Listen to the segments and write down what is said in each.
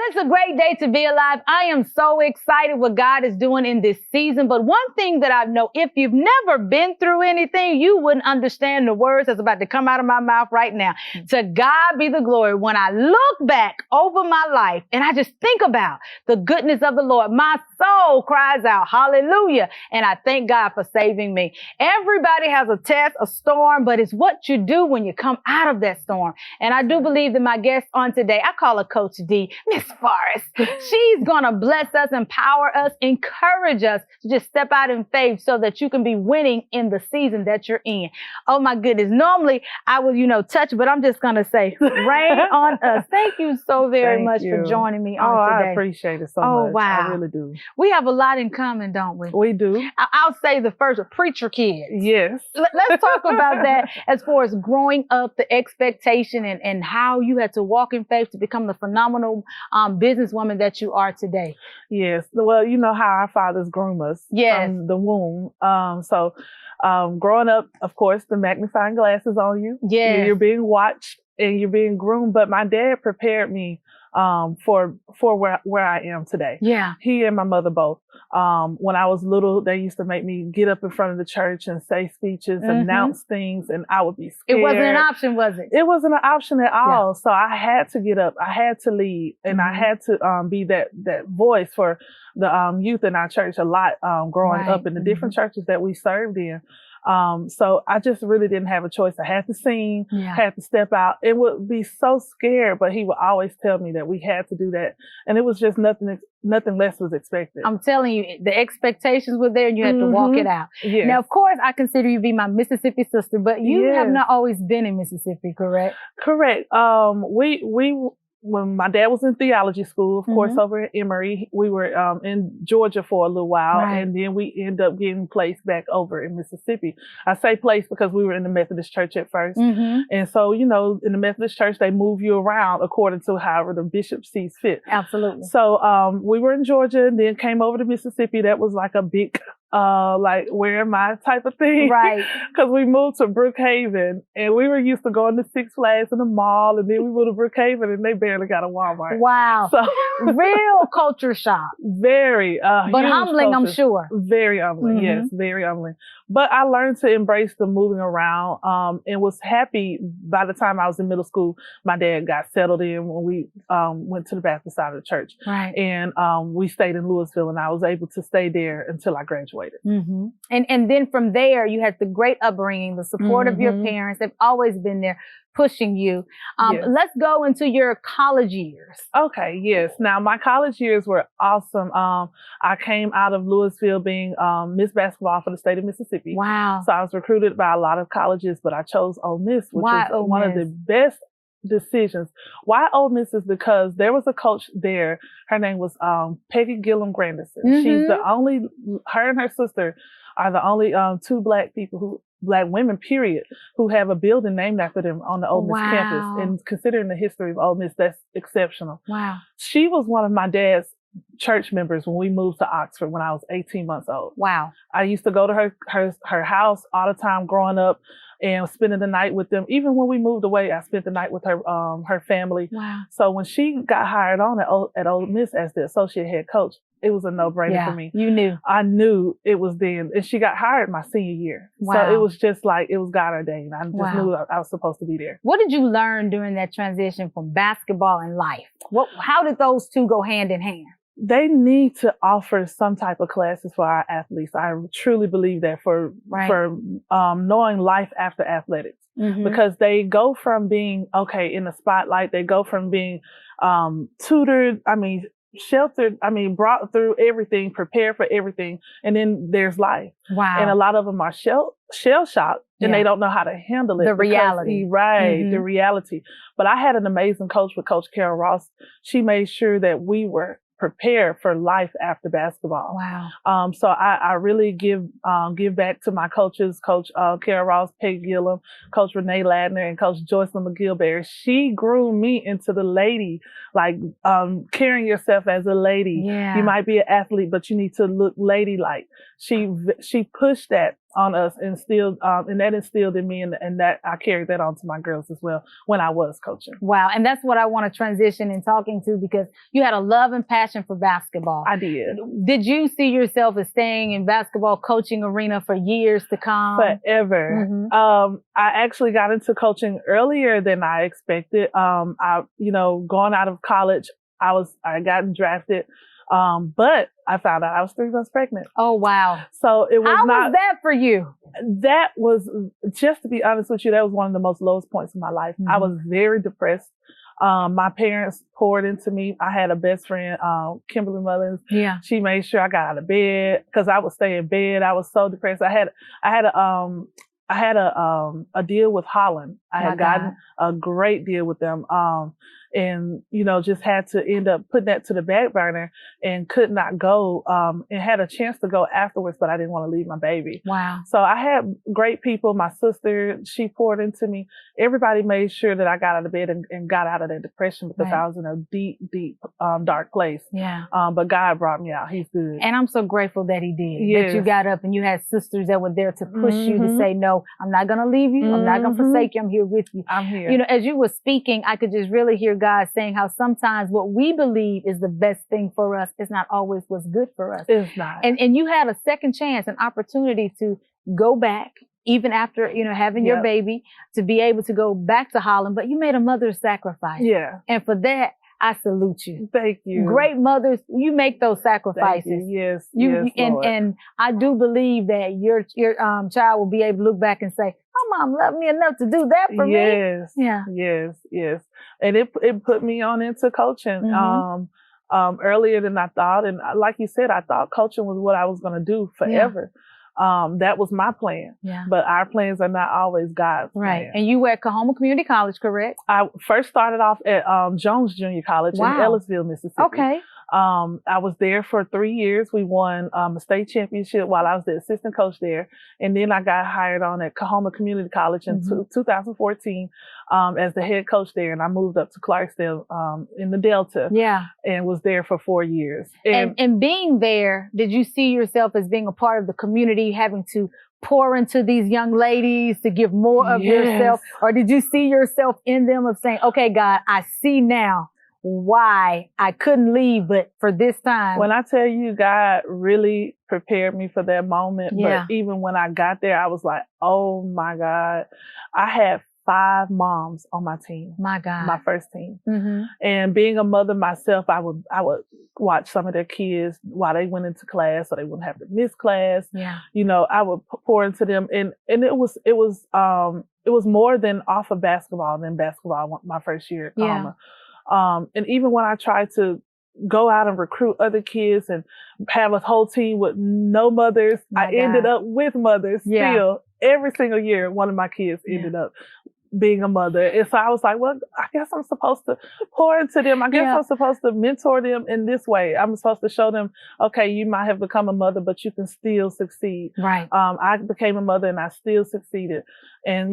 it's a great day to be alive. I am so excited what God is doing in this season. But one thing that I know, if you've never been through anything, you wouldn't understand the words that's about to come out of my mouth right now. To God be the glory. When I look back over my life and I just think about the goodness of the Lord, my soul cries out, hallelujah. And I thank God for saving me. Everybody has a test, a storm, but it's what you do when you come out of that storm. And I do believe that my guest on today, I call her Coach D, Miss Forrest. She's going to bless us, empower us, encourage us to just step out in faith so that you can be winning in the season that you're in. Oh my goodness. Normally I would, touch, but I'm just going to say, rain on us. Thank you so very much for joining me on today. I appreciate it so much. Oh, wow. I really do. We have a lot in common, don't we? We do. I'll say the first, preacher kids. Yes. Let's talk about that as far as growing up, the expectation and how you had to walk in faith to become the phenomenal businesswoman that you are today. Yes. Well, you know how our fathers groom us from the womb. Growing up, of course, the magnifying glasses on you. Yes. You're being watched and you're being groomed. But my dad prepared me for where I am today. Yeah. He and my mother both. When I was little, they used to make me get up in front of the church and say speeches, announce things, and I would be scared. It wasn't an option, was it? It wasn't an option at all. Yeah. So I had to get up. I had to lead, and I had to be that voice for the youth in our church a lot growing up in the different churches that we served in. So I just really didn't have a choice. I had to sing, had to step out. It would be so scared, but he would always tell me that we had to do that. And it was just nothing less was expected. I'm telling you, the expectations were there and you had to walk it out. Yes. Now, of course, I consider you to be my Mississippi sister, but you have not always been in Mississippi, correct? Correct. When my dad was in theology school, of course, over at Emory, we were in Georgia for a little while, and then we ended up getting placed back over in Mississippi. I say placed because we were in the Methodist church at first. And so, in the Methodist church, they move you around according to however the bishop sees fit. Absolutely. So we were in Georgia and then came over to Mississippi. That was like a big where am I type of thing. Right. Because we moved to Brookhaven and we were used to going to Six Flags in the mall, and then we moved to Brookhaven and they barely got a Walmart. Wow. So real culture shock. Very. But humbling, I'm sure. Very humbling. Yes, very humbling. But I learned to embrace the moving around and was happy by the time I was in middle school. My dad got settled in when we went to the Baptist side of the church. Right. And we stayed in Louisville, and I was able to stay there until I graduated. And then from there, you had the great upbringing, the support of your parents. They've always been there pushing you. Let's go into your college years. Okay, yes. Now, my college years were awesome. I came out of Louisville being Miss Basketball for the state of Mississippi. Wow. So I was recruited by a lot of colleges, but I chose Ole Miss, which was one of the best decisions. Why Ole Miss is because there was a coach there. Her name was Peggy Gillum Grandison. She's the only, her and her sister are the only two Black women, period, who have a building named after them on the Ole Miss campus. And considering the history of Ole Miss, that's exceptional. Wow. She was one of my dad's church members when we moved to Oxford when I was 18 months old. Wow. I used to go to her house all the time growing up and spending the night with them. Even when we moved away, I spent the night with her family. Wow. So when she got hired on at Ole Miss as the associate head coach, it was a no-brainer for me. You knew. I knew it was then. And she got hired my senior year. Wow. So it was just like, it was God ordained. I just knew I was supposed to be there. What did you learn during that transition from basketball and life? How did those two go hand in hand? They need to offer some type of classes for our athletes. I truly believe that for knowing life after athletics, because they go from being in the spotlight. They go from being tutored. Sheltered. Brought through everything, prepared for everything, and then there's life. Wow. And a lot of them are shell shocked, and they don't know how to handle it. The reality. The reality. But I had an amazing coach with Coach Carol Ross. She made sure that we were prepared for life after basketball. Wow. So I really give back to my coaches, Coach Carol Ross, Peggy Gillum, Coach Renee Ladner, and Coach Joycelyn McGillberry. She groomed me into the lady, carrying yourself as a lady. Yeah. You might be an athlete, but you need to look ladylike. She pushed that on us, and that instilled in me, and that I carried that on to my girls as well when I was coaching. Wow. And that's what I want to transition in talking to, because you had a love and passion for basketball. I did. Did you see yourself as staying in basketball coaching arena for years to come? Forever. Mm-hmm. I actually got into coaching earlier than I expected. Going out of college, I got drafted. But I found out I was 3 months pregnant. Oh, wow. So it was How was that for you? That was, just to be honest with you, that was one of the most lowest points in my life. Mm-hmm. I was very depressed. My parents poured into me. I had a best friend, Kimberly Mullins. Yeah. She made sure I got out of bed because I would stay in bed. I was so depressed. I had a deal with Holland. I had gotten a great deal with them. And, just had to end up putting that to the back burner and could not go, and had a chance to go afterwards, but I didn't want to leave my baby. Wow. So I had great people. My sister, she poured into me. Everybody made sure that I got out of bed and got out of that depression, because I was in a deep, deep, dark place. Yeah. But God brought me out. He's good. And I'm so grateful that he did. Yes. That you got up and you had sisters that were there to push you to say, no, I'm not going to leave you. I'm not going to forsake you. I'm here with you. I'm here. As you were speaking, I could just really hear God saying how sometimes what we believe is the best thing for us is not always what's good for us. It's not. And you had a second chance, an opportunity to go back, even after, having your baby, to be able to go back to Holland, but you made a mother's sacrifice. Yeah. And for that, I salute you. Thank you. Great mothers, you make those sacrifices. Thank you. Yes. And I do believe that your child will be able to look back and say, "My mom loved me enough to do that for me." Yes. Yeah. Yes. And it put me on into coaching earlier than I thought. And like you said, I thought coaching was what I was going to do forever. Yeah. That was my plan. Yeah. But our plans are not always God's plan. And you were at Kahoma Community College, correct? I first started off at Jones Junior College in Ellisville, Mississippi. Okay. I was there for 3 years. We won a state championship while I was the assistant coach there. And then I got hired on at Kahoma Community College in 2014 as the head coach there. And I moved up to Clarksdale in the Delta. Yeah. And was there for 4 years. And being there, did you see yourself as being a part of the community, having to pour into these young ladies to give more of yourself? Or did you see yourself in them of saying, okay, God, I see now why I couldn't leave, but for this time? When I tell you, God really prepared me for that moment. Yeah. But even when I got there, I was like, oh my God, I had 5 moms on my team. My God. My first team. Mm-hmm. And being a mother myself, I would watch some of their kids while they went into class so they wouldn't have to miss class. Yeah. I would pour into them. And it was more than off of basketball than basketball my first year at Kahoma. And even when I tried to go out and recruit other kids and have a whole team with no mothers, I ended up with mothers still. Every single year, one of my kids ended up being a mother. And so I was like, well, I guess I'm supposed to pour into them. I guess I'm supposed to mentor them in this way. I'm supposed to show them, okay, you might have become a mother, but you can still succeed. Right. I became a mother and I still succeeded. And,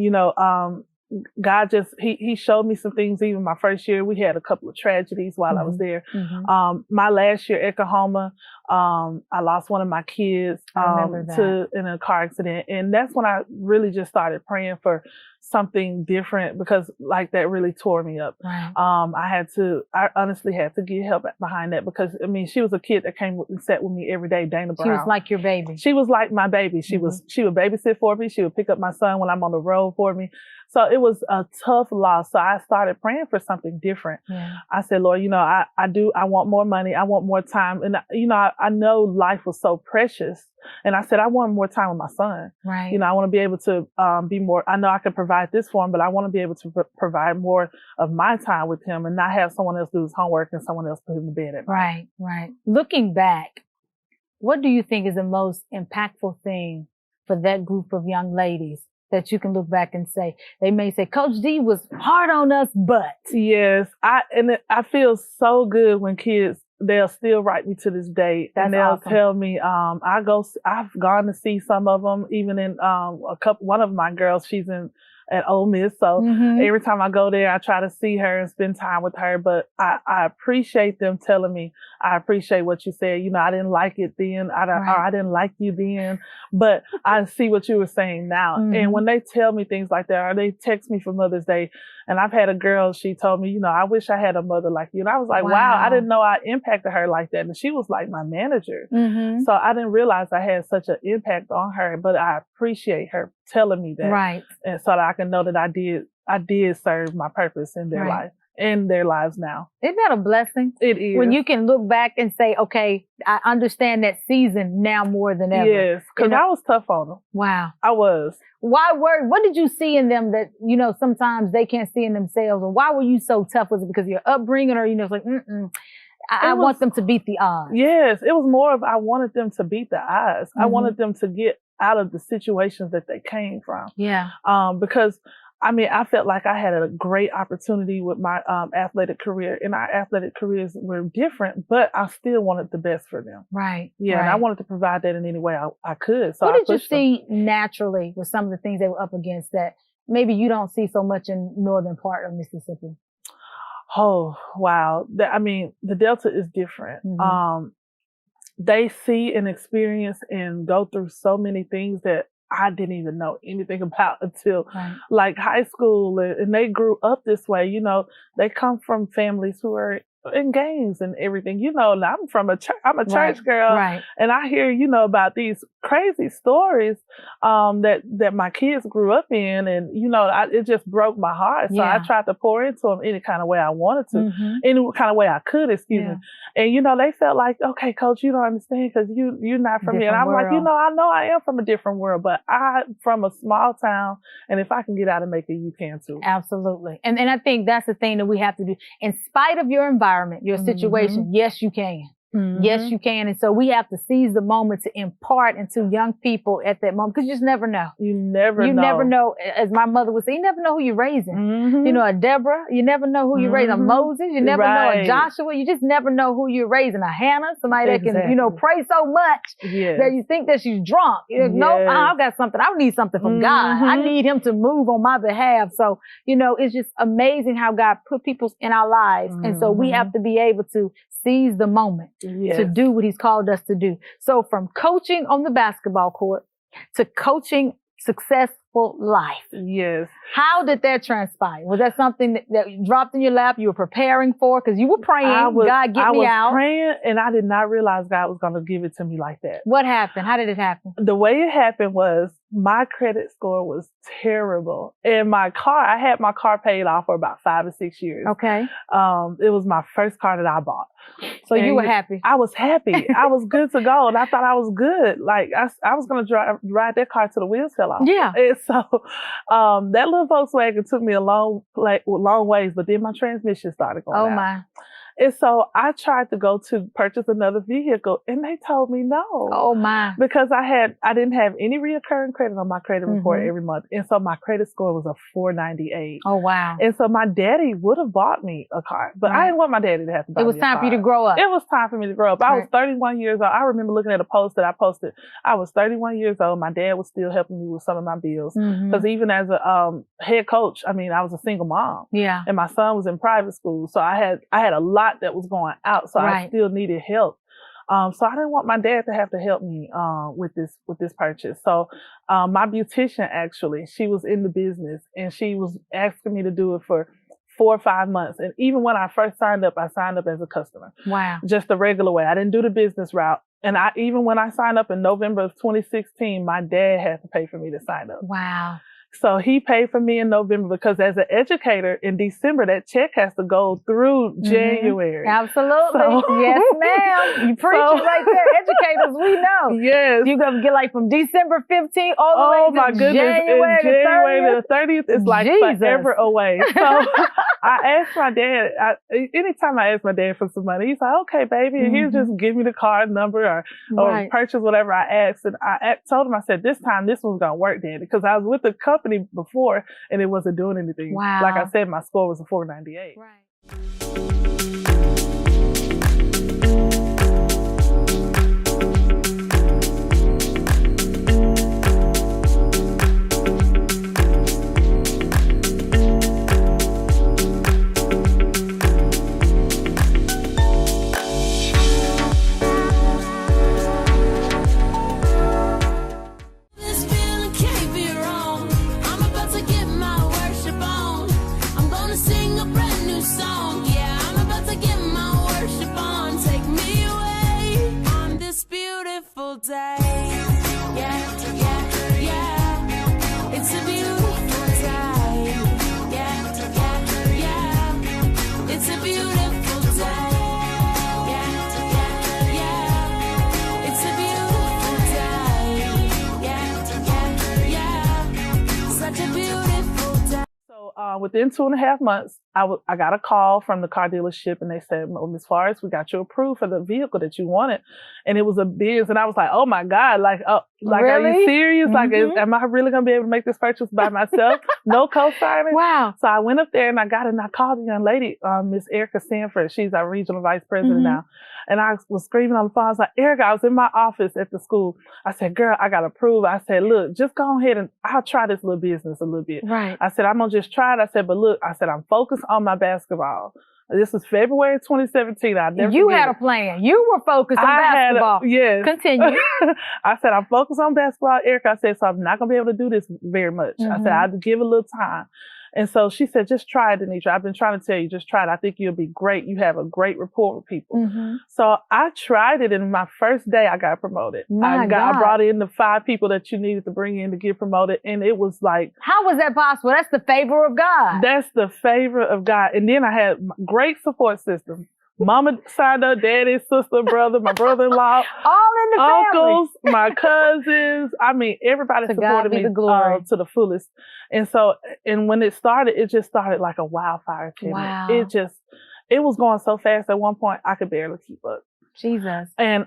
God just, he showed me some things. Even my first year, we had a couple of tragedies while I was there. Mm-hmm. My last year at Kahoma, I lost one of my kids in a car accident. And that's when I really just started praying for something different, because like that really tore me up. Right. I honestly had to get help behind that, because she was a kid that came and sat with me every day, Dana Brown. She was like your baby. She was like my baby. She would babysit for me. She would pick up my son when I'm on the road for me. So it was a tough loss. So I started praying for something different. Yeah. I said, Lord, I want more money. I want more time. And I know life was so precious. And I said, I want more time with my son. Right. I want to be able to be more. I know I can provide this for him, but I want to be able to provide more of my time with him and not have someone else do his homework and someone else put him to bed at night. Right. Looking back, what do you think is the most impactful thing for that group of young ladies that you can look back and say? They may say, Coach D was hard on us, but. Yes. I feel so good when kids, they'll still write me to this day. That's and they'll awesome. Tell me, I've gone to see some of them, even in one of my girls, she's in at Ole Miss. So every time I go there, I try to see her and spend time with her. But I appreciate them telling me, I appreciate what you said. You know, I didn't like it then. Or I didn't like you then, but I see what you were saying now. And when they tell me things like that, or they text me for Mother's Day, and I've had a girl, she told me, you know, I wish I had a mother like you. And I was like, wow, I didn't know I impacted her like that. And she was like my manager. So I didn't realize I had such an impact on her, but I appreciate her telling me that. Right. And so that I can know that I did serve my purpose in their life, in their lives now. Isn't that a blessing? It is. When you can look back and say, okay, I understand that season now more than ever. Yes, because I was tough on them. Wow. I was. What did you see in them that, you know, sometimes they can't see in themselves? Or why were you so tough? Was it because of your upbringing, or, you know, it's like, I want them to beat the odds? Yes, it was more of I wanted them to beat the odds. I wanted them to get out of the situations that they came from. Yeah. Because I mean, I felt like I had a great opportunity with my athletic career, and our athletic careers were different, but I still wanted the best for them. Right. Yeah, and I wanted to provide that in any way I could. So what did you see naturally with some of the things they were up against that maybe you don't see so much in northern part of Mississippi? Oh, wow. I mean, the Delta is different. They see and experience and go through so many things that I didn't even know anything about until like high school, and they grew up this way. You know, they come from families who are in gangs and everything. You know, and I'm from I'm a church girl, and I hear, you know, about these crazy stories that my kids grew up in, and you know, it just broke my heart. So I tried to pour into them any kind of way I wanted to, any kind of way I could. Excuse me. And you know, they felt like, okay, coach, you don't understand because you're not from here. And I'm like, you know I am from a different world, but I'm from a small town, and if I can get out and make it, you can too. Absolutely. And I think that's the thing that we have to do. In spite of your environment, your situation, yes, you can. Yes, you can. And so we have to seize the moment to impart into young people at that moment, because you just never know. You never know. As my mother would say, you never know who you're raising. You know, a Deborah, you never know who you're raising. A Moses, you never know. A Joshua, you just never know who you're raising. A Hannah, somebody that can, you know, pray so much that you think that she's drunk. You know, no, I've got something. I need something from God. I need him to move on my behalf. So, you know, it's just amazing how God put people in our lives. And so we have to be able to seize the moment to do what he's called us to do. So from coaching on the basketball court to coaching successful life. Yes. How did that transpire? Was that something that dropped in your lap you were preparing for? Because you were praying, God, get me out. I was praying, and I did not realize God was going to give it to me like that. What happened? How did it happen? The way it happened was my credit score was terrible. And I had my car paid off for about 5 or 6 years. Okay. It was my first car that I bought. So you were happy? I was happy. I was good to go. And I thought I was good. Like I was going to ride that car till the wheels fell off. Yeah. And so that little Volkswagen took me a long ways, but then my transmission started going out. Oh my. And so I tried to go to purchase another vehicle, and they told me no. Oh my. Because I didn't have any reoccurring credit on my credit report every month. And so my credit score was a 498. Oh wow. And so my daddy would have bought me a car, but I didn't want my daddy to have to buy me a car. It was time for you to grow up. It was time for me to grow up. I was 31 years old. I remember looking at a post that I posted. I was 31 years old. My dad was still helping me with some of my bills. Because even as a head coach, I mean, I was a single mom. Yeah. And my son was in private school. So I had a lot that was going out. So I still needed help. So I didn't want my dad to have to help me with this purchase. So my beautician, actually, she was in the business, and she was asking me to do it for 4 or 5 months. And even when I first signed up, I signed up as a customer. Wow. Just the regular way. I didn't do the business route. And even when I signed up in November of 2016, my dad had to pay for me to sign up. Wow. So he paid for me in November, because as an educator in December, that check has to go through January. Absolutely. So, yes, ma'am. You preach it right there. Educators, we know. Yes. You're going to get like from December 15th all the way to January the 30th is like forever away. So I asked my dad, anytime I ask my dad for some money, he's like, okay, baby, and he'll just give me the card number or purchase whatever I asked. And I told him, I said, this time this one's going to work, Daddy, because I was with the company before and it wasn't doing anything. Wow. Like I said, my score was a 498. Right. within 2.5 months, I got a call from the car dealership, and they said, "Oh, Ms. Forrest, we got you approved for the vehicle that you wanted," and it was a Benz, and I was like, "Oh my God, like, really? Are you serious? Mm-hmm. Like, am I really gonna be able to make this purchase by myself? No co-signing?" Wow. So I went up there and I got it, and I called the young lady, Miss Erica Sanford. She's our regional vice president now, and I was screaming on the phone. I was like, "Erica," I was in my office at the school. I said, "Girl, I got approved." I said, "Look, just go ahead and I'll try this little business a little bit." Right. I said, "I'm gonna just try it." I said, "But look," I said, "I'm focused on my basketball." This was February 2017. You had a plan. You were focused on basketball. Yes. Continue. I said, "I'm focused on basketball, Erica." I said, "So I'm not going to be able to do this very much." I said, "I'll give it a little time." And so she said, "Just try it, Danetra. I've been trying to tell you, just try it. I think you'll be great. You have a great rapport with people." So I tried it, and my first day I got promoted. I brought in the 5 people that you needed to bring in to get promoted, and it was like... How was that possible? That's the favor of God. That's the favor of God. And then I had great support system. Mama signed up, daddy, sister, brother, my brother-in-law, all in the uncles, family. my cousins. I mean, everybody supported me to the fullest. And so, and when it started, it just started like a wildfire. Wow. It was going so fast at one point, I could barely keep up. Jesus. And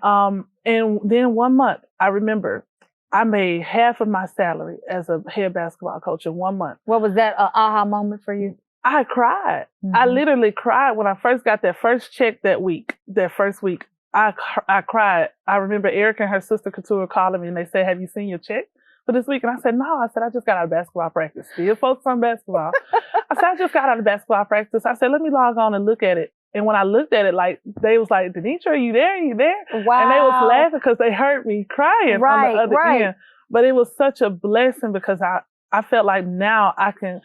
then 1 month, I remember I made half of my salary as a head basketball coach in 1 month. What was that aha moment for you? I cried. I literally cried when I first got that first check that first week. I cried. I remember Erica and her sister Couture calling me, and they said, "Have you seen your check for this week?" And I said, "No." I said, "I just got out of basketball practice." Still focused on basketball. I said, "I just got out of basketball practice." I said, "Let me log on and look at it." And when I looked at it, like, they was like, "Danetra, are you there? Are you there?" Wow. And they was laughing because they heard me crying on the other end. But it was such a blessing because I felt like now I can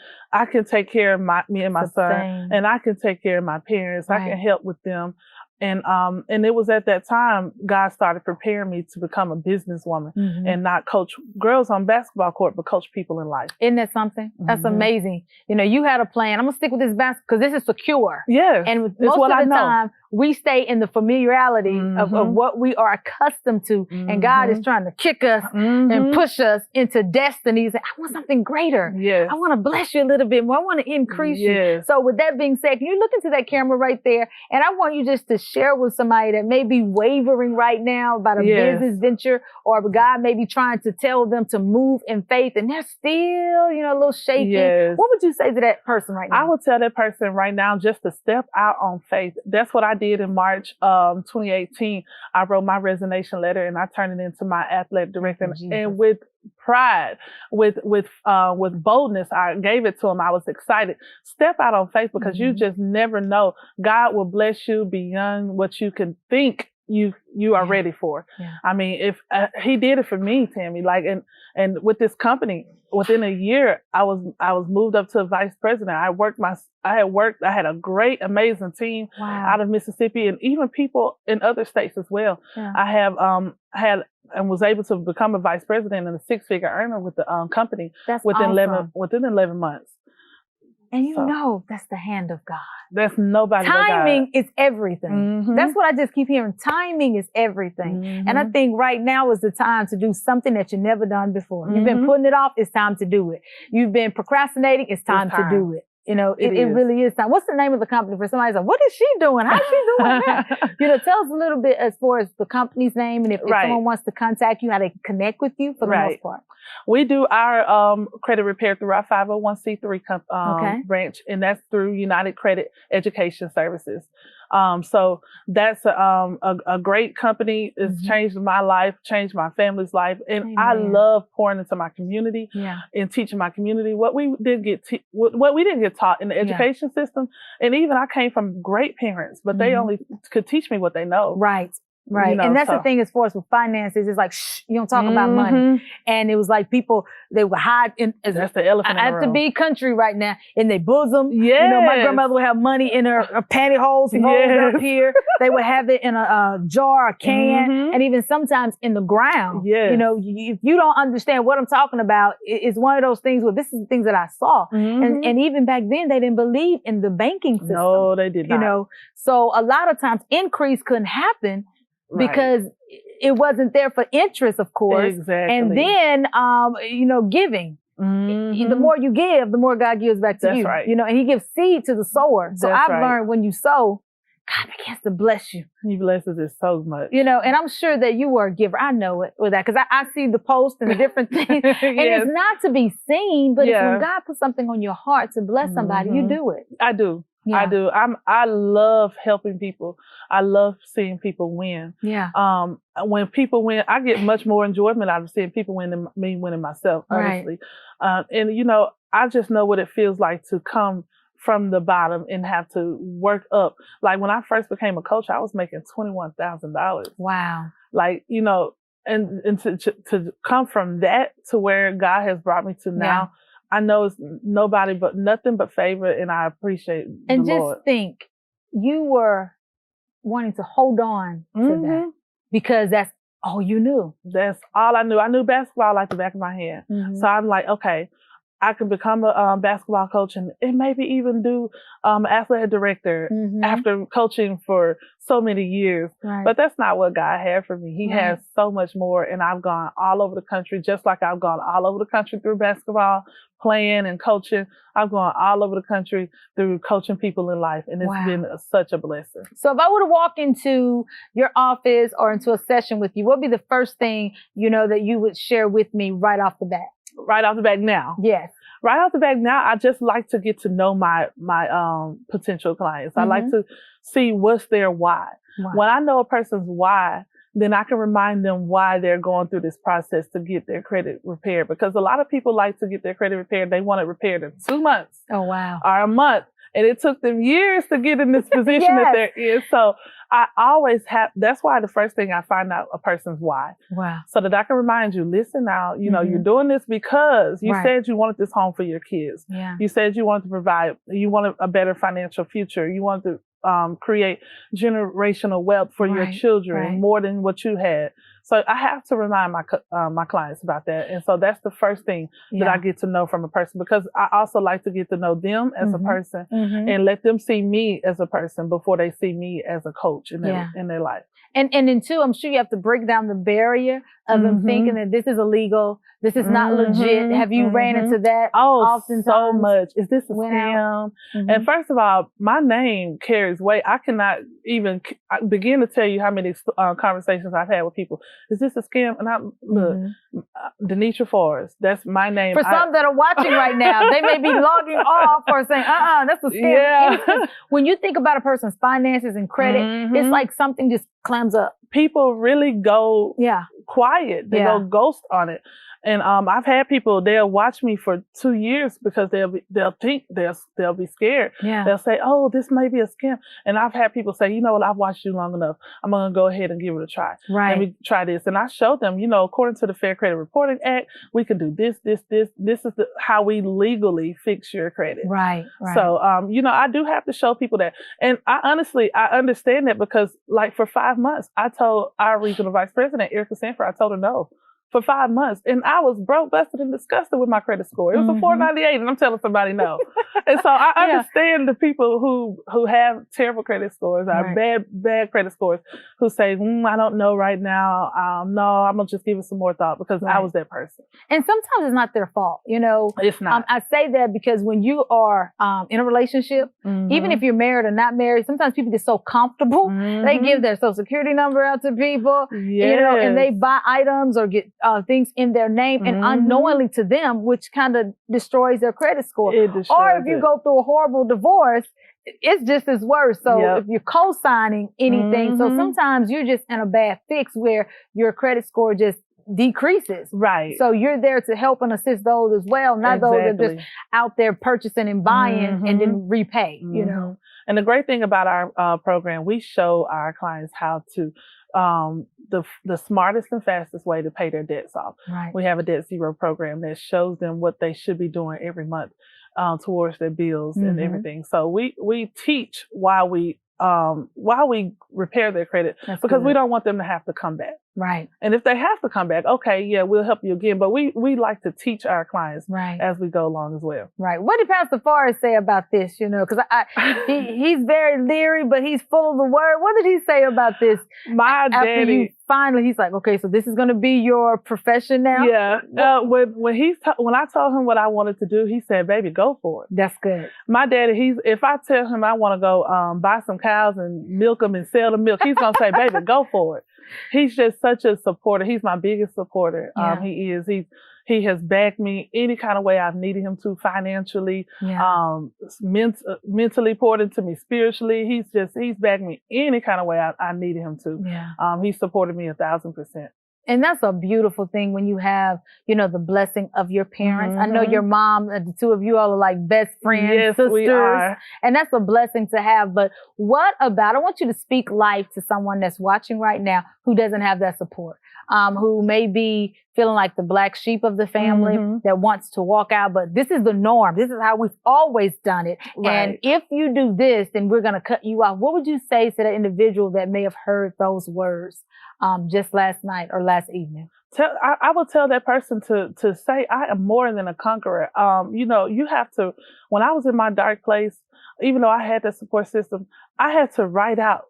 take care of me and my son, and I can take care of my parents. I can help with them. And it was at that time God started preparing me to become a businesswoman and not coach girls on basketball court, but coach people in life. Isn't that something? That's amazing. You know, you had a plan. I'm gonna stick with this basketball because this is secure. Yeah. And most of the time we stay in the familiarity of what we are accustomed to. And God is trying to kick us and push us into destinies. I want something greater. Yes. I want to bless you a little bit more. I want to increase you. So with that being said, can you look into that camera right there? And I want you just to share with somebody that may be wavering right now about a business venture, or God may be trying to tell them to move in faith and they're still, you know, a little shaky. Yes. What would you say to that person right now? I would tell that person right now just to step out on faith. That's what I did in March 2018. I wrote my resignation letter and I turned it into my athletic director. And with pride, with boldness, I gave it to him. I was excited. Step out on faith because you just never know. God will bless you beyond what you can think you are ready for. I mean, if he did it for me, Tammie, like, and with this company, within a year, I was moved up to vice president. I had a great, amazing team out of Mississippi and even people in other states as well. I have had and was able to become a vice president and a 6-figure earner with the company within 11 months. And you know that's the hand of God. That's nobody but God. Timing is everything. That's what I just keep hearing. Timing is everything. And I think right now is the time to do something that you've never done before. You've been putting it off. It's time to do it. You've been procrastinating. It's time to do it. You know, it really is time. What's the name of the company for somebody's like, what is she doing? How's she doing that? You know, tell us a little bit as far as the company's name and if someone wants to contact you, how they connect with you for the most part. We do our credit repair through our 501c3 branch, and that's through United Credit Education Services. So that's a great company. It's changed my life, changed my family's life, and I love pouring into my community and teaching my community what we didn't get taught in the education system. And even I came from great parents, but they only could teach me what they know. Right. You know, and that's the thing as far as with finances, it's like, shh, you don't talk about money. And it was like people, they would hide in, that's the elephant in the room. I have to be country right now, in their bosom. You know, my grandmother would have money in her pantyhose rolled up here. They would have it in a jar, a can, and even sometimes in the ground. You know, if you don't understand what I'm talking about, it's one of those things where this is the things that I saw. And even back then, they didn't believe in the banking system. No, they did not. You know, so a lot of times increase couldn't happen because it wasn't there for interest, of course. And then, you know, giving. The more you give, the more God gives back to you. That's right. You know, and he gives seed to the sower. So I've learned when you sow, God begins to bless you. He blesses us so much. You know, and I'm sure that you were a giver. I know it with that because I see the post and the different things. And it's not to be seen, but it's when God puts something on your heart to bless somebody, you do it. I do. Yeah. I do. I love helping people. I love seeing people win. Yeah. When people win, I get much more enjoyment out of seeing people win than me winning myself, honestly. Right. And you know, I just know what it feels like to come from the bottom and have to work up. Like when I first became a coach, I was making $21,000. Wow. Like, you know, and to come from that to where God has brought me to now, I know it's nothing but favor, and I appreciate and the Lord. Just think, you were wanting to hold on to that because that's all you knew. That's all I knew. I knew basketball like the back of my hand. So I'm like, okay, I can become a basketball coach and maybe even do athletic director after coaching for so many years. Right. But that's not what God had for me. He has so much more, and I've gone all over the country, just like I've gone all over the country through basketball, playing and coaching. I've gone all over the country through coaching people in life, and it's been such a blessing. So if I were to walk into your office or into a session with you, what would be the first thing, you know, that you would share with me right off the bat? Right off the bat now? Yes. Right off the bat now, I just like to get to know my potential clients. I like to see what's their why. When I know a person's why, then I can remind them why they're going through this process to get their credit repaired. Because a lot of people like to get their credit repaired. They want it repaired in 2 months. Oh, wow. Or a month. And it took them years to get in this position that they're in. So I always that's why the first thing I find out a person's why. Wow. So that I can remind you, listen now, you know, you're doing this because you said you wanted this home for your kids. Yeah. You said you wanted to provide, you wanted a better financial future. You wanted to create generational wealth for your children more than what you had. So I have to remind my clients about that. And so that's the first thing that I get to know from a person, because I also like to get to know them as a person and let them see me as a person before they see me as a coach in their life. And then too, I'm sure you have to break down the barrier of them thinking that this is illegal, this is not legit. Have you ran into that? Oftentimes? So much. Is this a scam? And first of all, my name carries weight. I cannot even begin to tell you how many conversations I've had with people. Is this a scam? And I look, Danetra Forrest. That's my name. For some that are watching right now, they may be logging off or saying, that's a scam. Yeah. When you think about a person's finances and credit, it's like something just clams up. People really go quiet. They go ghost on it. And I've had people, they'll watch me for 2 years because they'll think they'll be scared. Yeah. They'll say, oh, this may be a scam. And I've had people say, you know what, I've watched you long enough. I'm going to go ahead and give it a try. Right. Let me try this. And I show them, you know, according to the Fair Credit Reporting Act, we can do this. This is how we legally fix your credit. Right. So, you know, I do have to show people that. And I understand that, because like for 5 months, I told our regional vice president, Erica Sanford, I told her no. For 5 months. And I was broke, busted, and disgusted with my credit score. It was a 498, and I'm telling somebody no. And so I understand the people who have terrible credit scores, or bad credit scores, who say, I don't know right now. No, I'm going to just give it some more thought, because I was that person. And sometimes it's not their fault, you know. It's not. I say that because when you are in a relationship, even if you're married or not married, sometimes people get so comfortable. They give their social security number out to people, you know, and they buy items or get things in their name and unknowingly to them, which kind of destroys their credit score. Or if you go through a horrible divorce, it's just as worse. So if you're co-signing anything, so sometimes you're just in a bad fix where your credit score just decreases. Right. So you're there to help and assist those as well, not those that are just out there purchasing and buying and then repay, you know. And the great thing about our program, we show our clients how to the smartest and fastest way to pay their debts off. Right. We have a debt zero program that shows them what they should be doing every month towards their bills and everything. So we teach why we repair their credit. That's because good. we don't want them to have to come back. Right. And if they have to come back, okay, yeah, we'll help you again. But we like to teach our clients right. as we go along as well. Right. What did Pastor Forrest say about this? You know, because he's very leery, but he's full of the word. What did he say about this? My daddy. Finally, he's like, okay, so this is going to be your profession now? Yeah. When I told him what I wanted to do, he said, baby, go for it. That's good. My daddy, if I tell him I want to go buy some cows and milk them and sell the milk, he's going to say, baby, go for it. He's just such a supporter. He's my biggest supporter. Yeah. He has backed me any kind of way I've needed him to, financially, mentally poured into me spiritually. He's backed me any kind of way I needed him to. Yeah. He supported me 1,000%. And that's a beautiful thing when you have, you know, the blessing of your parents. I know your mom, the two of you all are like best friends, yes, sisters. We are. And that's a blessing to have. But what about, I want you to speak life to someone that's watching right now who doesn't have that support, who may be feeling like the black sheep of the family that wants to walk out. But this is the norm. This is how we've always done it. Right. And if you do this, then we're going to cut you off. What would you say to that individual that may have heard those words just last night or last evening? I will tell that person to say, I am more than a conqueror. You know, you have to, when I was in my dark place, even though I had that support system, I had to write out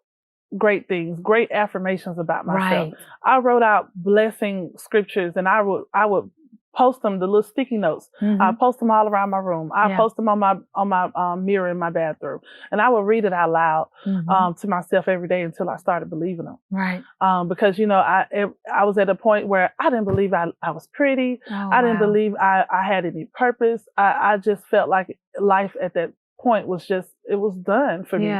great things, great affirmations about myself. Right. I wrote out blessing scriptures, and I would post them, the little sticky notes. I post them all around my room. I post them on my mirror in my bathroom, and I would read it out loud to myself every day until I started believing them. Right. Because you know, I was at a point where I didn't believe I was pretty. I didn't believe I had any purpose. I just felt like life at that point was just, it was done for me.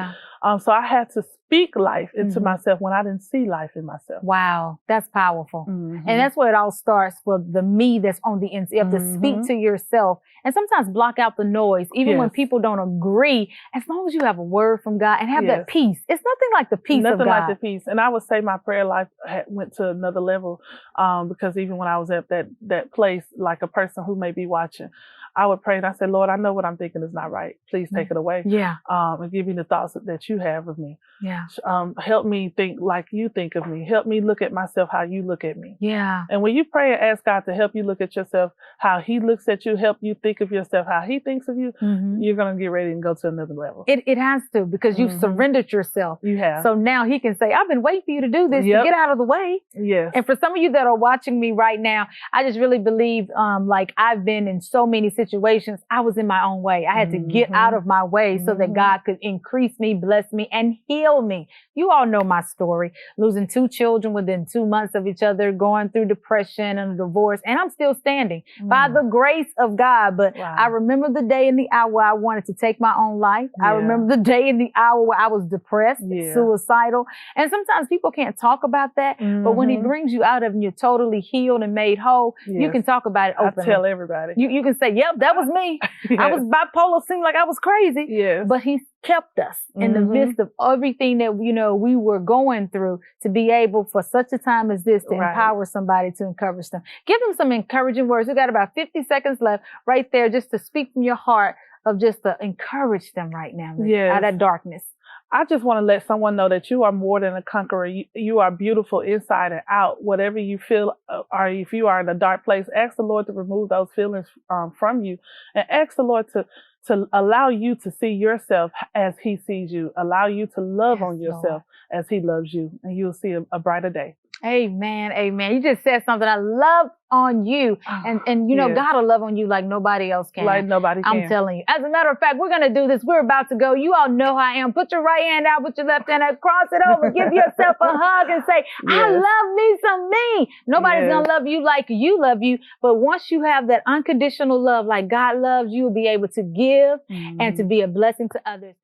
So I had to speak life into myself when I didn't see life in myself. Wow, that's powerful. And that's where it all starts for the me that's on the inside. You have to speak to yourself and sometimes block out the noise, even when people don't agree, as long as you have a word from God and have that peace. It's nothing like the peace of God. Nothing like the peace. And I would say my prayer life went to another level because even when I was at that place, like a person who may be watching, I would pray and I said, Lord, I know what I'm thinking is not right. Please take it away. And give me the thoughts that you have of me. Help me think like you think of me. Help me look at myself how you look at me. And when you pray and ask God to help you look at yourself how he looks at you, help you think of yourself how he thinks of you, you're going to get ready and go to another level. It has to, because you've surrendered yourself. You have. So now he can say, I've been waiting for you to do this to get out of the way. And for some of you that are watching me right now, I just really believe like I've been in so many situations, I was in my own way. I had to get out of my way so that God could increase me, bless me, and heal me. You all know my story, losing 2 children within 2 months of each other, going through depression and a divorce, and I'm still standing by the grace of God. But I remember the day and the hour I wanted to take my own life. I remember the day and the hour where I was depressed, suicidal. And sometimes people can't talk about that, but when he brings you out of it and you're totally healed and made whole, you can talk about it openly. I tell everybody. You can say, yep, that was me. I was bipolar, seemed like I was crazy. But he kept us in the midst of everything that, you know, we were going through to be able for such a time as this to empower somebody, to encourage them. Give them some encouraging words. We got about 50 seconds left right there just to speak from your heart of just to encourage them right now out of that darkness. I just want to let someone know that you are more than a conqueror. You are beautiful inside and out. Whatever you feel, or if you are in a dark place, ask the Lord to remove those feelings from you, and ask the Lord to allow you to see yourself as he sees you. Allow you to love on yourself as he loves you, and you'll see a brighter day. Amen. Amen. You just said something I love on you. And you know, God will love on you like nobody else can. Like nobody can. I'm telling you. As a matter of fact, we're going to do this. We're about to go. You all know how I am. Put your right hand out, put your left hand out, cross it over, give yourself a hug and say, I love me some me. Nobody's going to love you like you love you. But once you have that unconditional love like God loves, you will be able to give and to be a blessing to others.